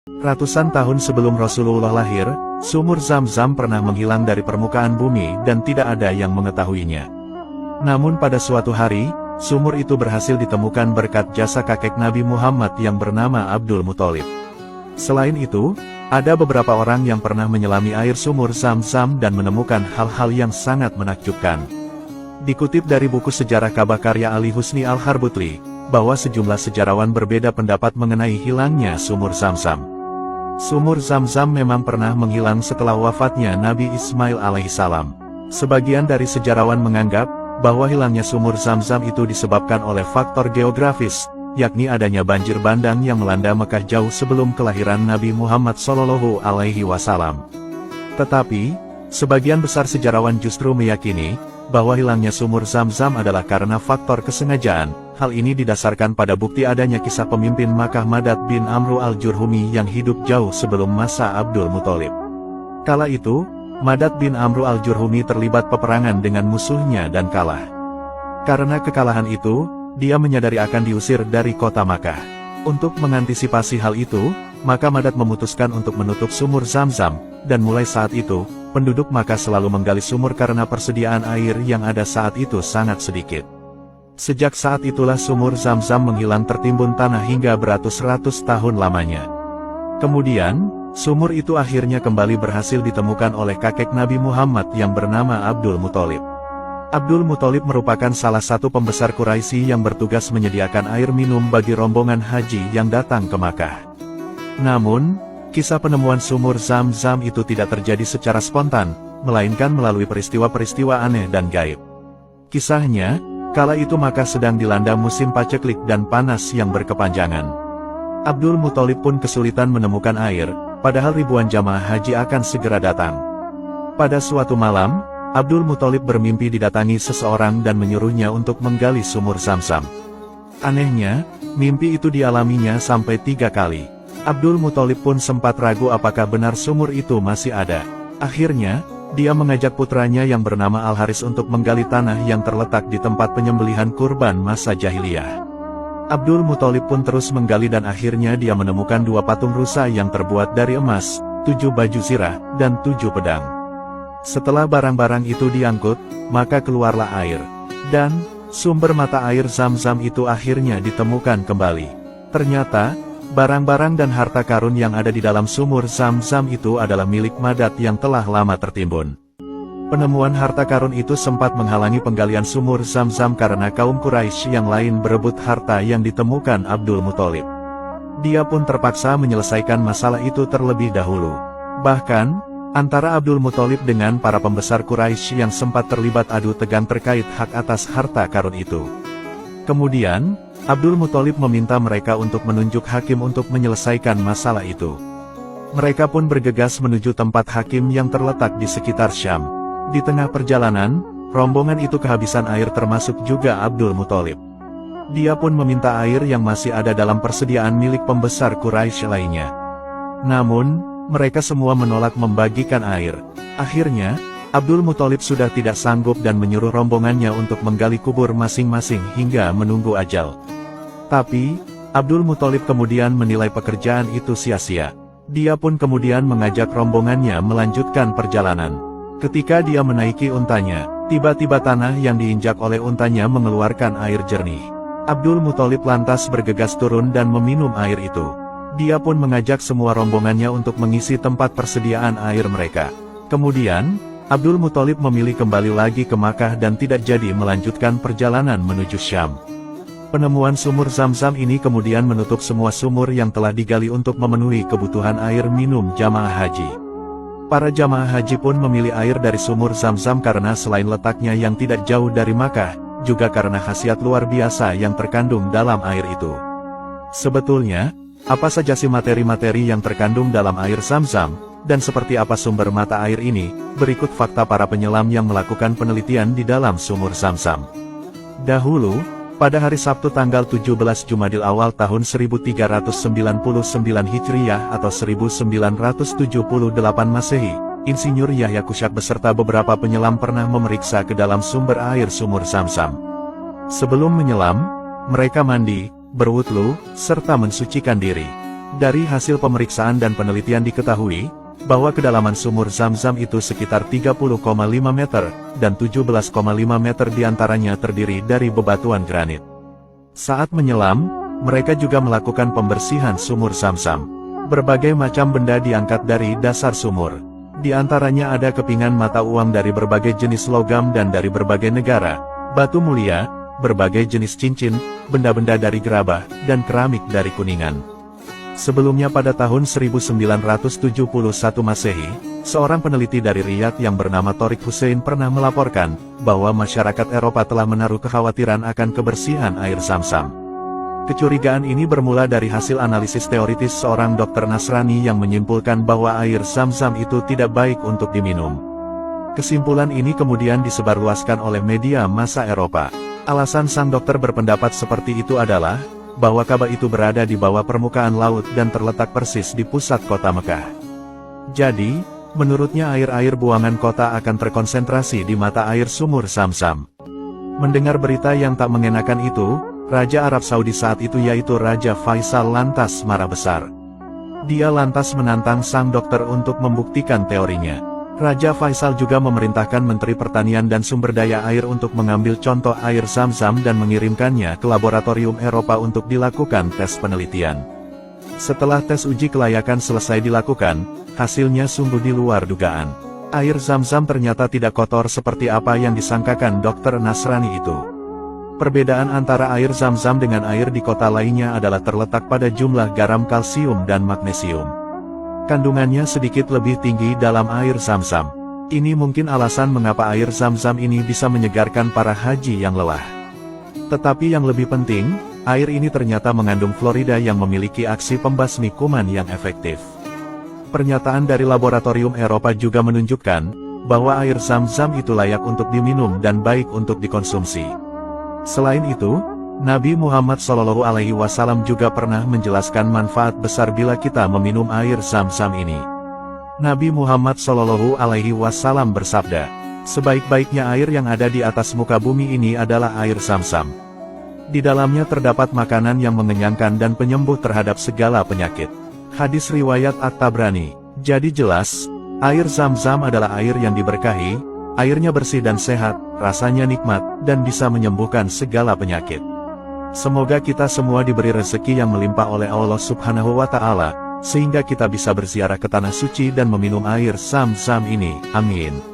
Ratusan tahun sebelum Rasulullah lahir, sumur Zam-Zam pernah menghilang dari permukaan bumi dan tidak ada yang mengetahuinya. Namun pada suatu hari, sumur itu berhasil ditemukan berkat jasa kakek Nabi Muhammad yang bernama Abdul Muthalib. Selain itu, ada beberapa orang yang pernah menyelami air sumur Zam-Zam dan menemukan hal-hal yang sangat menakjubkan. Dikutip dari buku sejarah Kabah karya Ali Husni Al-Harbutli, bahwa sejumlah sejarawan berbeda pendapat mengenai hilangnya sumur Zam-Zam. Sumur Zam-Zam memang pernah menghilang setelah wafatnya Nabi Ismail alaihissalam. Sebagian dari sejarawan menganggap bahwa hilangnya sumur Zam-Zam itu disebabkan oleh faktor geografis, yakni adanya banjir bandang yang melanda Mekah jauh sebelum kelahiran Nabi Muhammad SAW. Tetapi, sebagian besar sejarawan justru meyakini bahwa hilangnya sumur Zam-Zam adalah karena faktor kesengajaan. Hal ini didasarkan pada bukti adanya kisah pemimpin Makkah Madad bin Amru al-Jurhumi yang hidup jauh sebelum masa Abdul Muthalib. Kala itu, Madad bin Amru al-Jurhumi terlibat peperangan dengan musuhnya dan kalah. Karena kekalahan itu, dia menyadari akan diusir dari kota Makkah. Untuk mengantisipasi hal itu, maka Madad memutuskan untuk menutup sumur Zam-Zam, dan mulai saat itu, penduduk Makkah selalu menggali sumur karena persediaan air yang ada saat itu sangat sedikit. Sejak saat itulah sumur Zam-Zam menghilang tertimbun tanah hingga beratus-ratus tahun lamanya. Kemudian, sumur itu akhirnya kembali berhasil ditemukan oleh kakek Nabi Muhammad yang bernama Abdul Muthalib. Abdul Muthalib merupakan salah satu pembesar Quraisy yang bertugas menyediakan air minum bagi rombongan haji yang datang ke Makkah. Namun, kisah penemuan sumur Zam-Zam itu tidak terjadi secara spontan, melainkan melalui peristiwa-peristiwa aneh dan gaib. Kisahnya, kala itu Makkah sedang dilanda musim paceklik dan panas yang berkepanjangan. Abdul Muthalib pun kesulitan menemukan air, padahal ribuan jamaah haji akan segera datang. Pada suatu malam, Abdul Muthalib bermimpi didatangi seseorang dan menyuruhnya untuk menggali sumur Zam-Zam. Anehnya, mimpi itu dialaminya sampai 3 kali. Abdul Muthalib pun sempat ragu apakah benar sumur itu masih ada. Akhirnya, dia mengajak putranya yang bernama Al-Haris untuk menggali tanah yang terletak di tempat penyembelihan kurban masa jahiliyah. Abdul Muthalib pun terus menggali dan akhirnya dia menemukan 2 patung rusa yang terbuat dari emas, 7 baju zirah, dan 7 pedang. Setelah barang-barang itu diangkut, maka keluarlah air. Dan, sumber mata air Zam-Zam itu akhirnya ditemukan kembali. Ternyata, barang-barang dan harta karun yang ada di dalam sumur Zam-Zam itu adalah milik Madad yang telah lama tertimbun. Penemuan harta karun itu sempat menghalangi penggalian sumur Zam-Zam karena kaum Quraisy yang lain berebut harta yang ditemukan Abdul Muthalib. Dia pun terpaksa menyelesaikan masalah itu terlebih dahulu. Bahkan, antara Abdul Muthalib dengan para pembesar Quraisy yang sempat terlibat adu tegang terkait hak atas harta karun itu. Kemudian, Abdul Muthalib meminta mereka untuk menunjuk hakim untuk menyelesaikan masalah itu. Mereka pun bergegas menuju tempat hakim yang terletak di sekitar Syam. Di tengah perjalanan, rombongan itu kehabisan air termasuk juga Abdul Muthalib. Dia pun meminta air yang masih ada dalam persediaan milik pembesar Quraisy lainnya. Namun, mereka semua menolak membagikan air. Akhirnya, Abdul Muthalib sudah tidak sanggup dan menyuruh rombongannya untuk menggali kubur masing-masing hingga menunggu ajal. Tapi, Abdul Muthalib kemudian menilai pekerjaan itu sia-sia. Dia pun kemudian mengajak rombongannya melanjutkan perjalanan. Ketika dia menaiki untanya, tiba-tiba tanah yang diinjak oleh untanya mengeluarkan air jernih. Abdul Muthalib lantas bergegas turun dan meminum air itu. Dia pun mengajak semua rombongannya untuk mengisi tempat persediaan air mereka. Kemudian, Abdul Muthalib memilih kembali lagi ke Makkah dan tidak jadi melanjutkan perjalanan menuju Syam. Penemuan sumur Zam-Zam ini kemudian menutup semua sumur yang telah digali untuk memenuhi kebutuhan air minum jamaah haji. Para jamaah haji pun memilih air dari sumur Zam-Zam karena selain letaknya yang tidak jauh dari Makkah, juga karena khasiat luar biasa yang terkandung dalam air itu. Sebetulnya, apa saja sih materi-materi yang terkandung dalam air Zam-Zam, dan seperti apa sumber mata air ini? Berikut fakta para penyelam yang melakukan penelitian di dalam sumur Zam-Zam. Dahulu, pada hari Sabtu tanggal 17 Jumadil Awal tahun 1399 Hijriyah atau 1978 Masehi, Insinyur Yahya Kusyak beserta beberapa penyelam pernah memeriksa ke dalam sumber air sumur Zam-Zam. Sebelum menyelam, mereka mandi, berwudhu, serta mensucikan diri. Dari hasil pemeriksaan dan penelitian diketahui, bahwa kedalaman sumur Zam-Zam itu sekitar 30,5 meter, dan 17,5 meter diantaranya terdiri dari bebatuan granit. Saat menyelam, mereka juga melakukan pembersihan sumur Zam-Zam. Berbagai macam benda diangkat dari dasar sumur. Di antaranya ada kepingan mata uang dari berbagai jenis logam dan dari berbagai negara, batu mulia, berbagai jenis cincin, benda-benda dari gerabah, dan keramik dari Kuningan. Sebelumnya pada tahun 1971 Masehi, seorang peneliti dari Riyadh yang bernama Torik Hussein pernah melaporkan, bahwa masyarakat Eropa telah menaruh kekhawatiran akan kebersihan air Zam-Zam. Kecurigaan ini bermula dari hasil analisis teoritis seorang dokter Nasrani yang menyimpulkan bahwa air Zam-Zam itu tidak baik untuk diminum. Kesimpulan ini kemudian disebarluaskan oleh media massa Eropa. Alasan sang dokter berpendapat seperti itu adalah, bahwa Ka'bah itu berada di bawah permukaan laut dan terletak persis di pusat kota Mekah. Jadi, menurutnya air-air buangan kota akan terkonsentrasi di mata air sumur Zam-Zam. Mendengar berita yang tak mengenakan itu, Raja Arab Saudi saat itu yaitu Raja Faisal lantas marah besar. Dia lantas menantang sang dokter untuk membuktikan teorinya. Raja Faisal juga memerintahkan Menteri Pertanian dan Sumber Daya Air untuk mengambil contoh air Zam-Zam dan mengirimkannya ke laboratorium Eropa untuk dilakukan tes penelitian. Setelah tes uji kelayakan selesai dilakukan, hasilnya sungguh di luar dugaan. Air Zam-Zam ternyata tidak kotor seperti apa yang disangkakan dokter Nasrani itu. Perbedaan antara air Zam-Zam dengan air di kota lainnya adalah terletak pada jumlah garam kalsium dan magnesium. Kandungannya sedikit lebih tinggi dalam air Zam-Zam. Ini mungkin alasan mengapa air Zam-Zam ini bisa menyegarkan para haji yang lelah. Tetapi yang lebih penting, air ini ternyata mengandung fluorida yang memiliki aksi pembasmi kuman yang efektif. Pernyataan dari laboratorium Eropa juga menunjukkan, bahwa air Zam-Zam itu layak untuk diminum dan baik untuk dikonsumsi. Selain itu, Nabi Muhammad SAW juga pernah menjelaskan manfaat besar bila kita meminum air Zam-Zam ini. Nabi Muhammad SAW bersabda, sebaik-baiknya air yang ada di atas muka bumi ini adalah air Zam-Zam. Di dalamnya terdapat makanan yang mengenyangkan dan penyembuh terhadap segala penyakit. Hadis riwayat At-Tabrani. Jadi jelas, air Zam-Zam adalah air yang diberkahi, airnya bersih dan sehat, rasanya nikmat, dan bisa menyembuhkan segala penyakit. Semoga kita semua diberi rezeki yang melimpah oleh Allah Subhanahu wa Ta'ala, sehingga kita bisa berziarah ke tanah suci dan meminum air Zam-Zam ini. Amin.